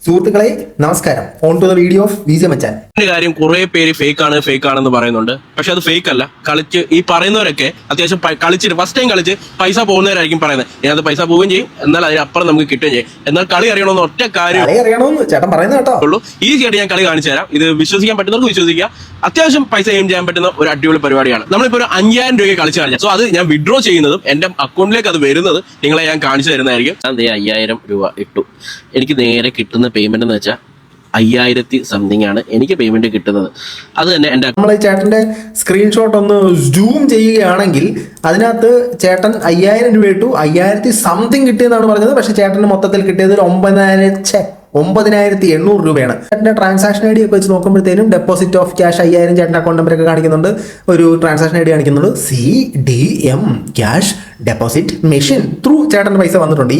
സുഹൃത്തുക്കളെ നമസ്കാരം. On to the video of Vijaya Machan. കാര്യം കുറെ പേര് ഫേക്ക് ആണെന്ന് പറയുന്നുണ്ട്. പക്ഷെ അത് ഫേക്ക് അല്ല. കളിച്ച് ഈ പറയുന്നവരൊക്കെ അത്യാവശ്യം കളിച്ചിട്ട് ഫസ്റ്റ് ടൈം കളിച്ച് പൈസ പോകുന്നവരായിരിക്കും പറയുന്നത്. ഇതിനകത്ത് പൈസ പോവുകയും ചെയ്യും, എന്നാൽ അതിനപ്പുറം നമുക്ക് കിട്ടുകയും ചെയ്യും. എന്നാൽ കളി അറിയണമെന്ന് ഒറ്റ കാര്യം ചേട്ടൻ പറയുന്നത് കേട്ടോ ഉള്ളൂ. ഈസി ആയിട്ട് ഞാൻ കളി കാണിച്ചു തരാം. ഇത് വിശ്വസിക്കാൻ പറ്റുന്നവർക്ക് വിശ്വസിക്കുക. അത്യാവശ്യം പൈസ എയിം ചെയ്യാൻ പറ്റുന്ന ഒരു അടിപൊളി പരിപാടിയാണ്. നമ്മളിപ്പോൾ ഒരു 5000 രൂപയ്ക്ക് കളിച്ചു കഴിഞ്ഞാൽ സോ അത് ഞാൻ വിഡ്രോ ചെയ്യുന്നതും എന്റെ അക്കൗണ്ടിലേക്ക് അത് വരുന്നത് നിങ്ങളെ ഞാൻ കാണിച്ചു തരുന്നതായിരിക്കും. ഞാൻ 5000 രൂപ ഇട്ടു. എനിക്ക് നേരെ കിട്ടുന്ന പേയ്മെന്റ് എന്ന് വെച്ചാൽ 5000 സംതിങ് ആണ് എനിക്ക് പേയ്മെന്റ് കിട്ടുന്നത്. അത് തന്നെ എന്റെ നമ്മൾ ചേട്ടന്റെ സ്ക്രീൻഷോട്ട് ഒന്ന് സൂം ചെയ്യുകയാണെങ്കിൽ അതിനകത്ത് ചേട്ടൻ 5000 രൂപ ഇട്ടു, 5000 സംതിങ് കിട്ടിയെന്നാണ് പറഞ്ഞത്. പക്ഷെ ചേട്ടന് മൊത്തത്തിൽ കിട്ടിയത് 9800 രൂപയാണ്. ചേട്ടന്റെ ട്രാൻസാക്ഷൻ ഐ ഡി ഒക്കെ വെച്ച് നോക്കുമ്പോഴത്തേനും ഡെപ്പോസിറ്റ് ഓഫ് ക്യാഷ് 5000 ചേട്ടന്റെ അക്കൗണ്ട് നമ്പറൊക്കെ കാണിക്കുന്നുണ്ട്. ഒരു ട്രാൻസാക്ഷൻ ഐ ഡി കാണിക്കുന്നുണ്ട്. CDM cash deposit machine through ചേട്ടന്റെ പൈസ വന്നിട്ടുണ്ട്.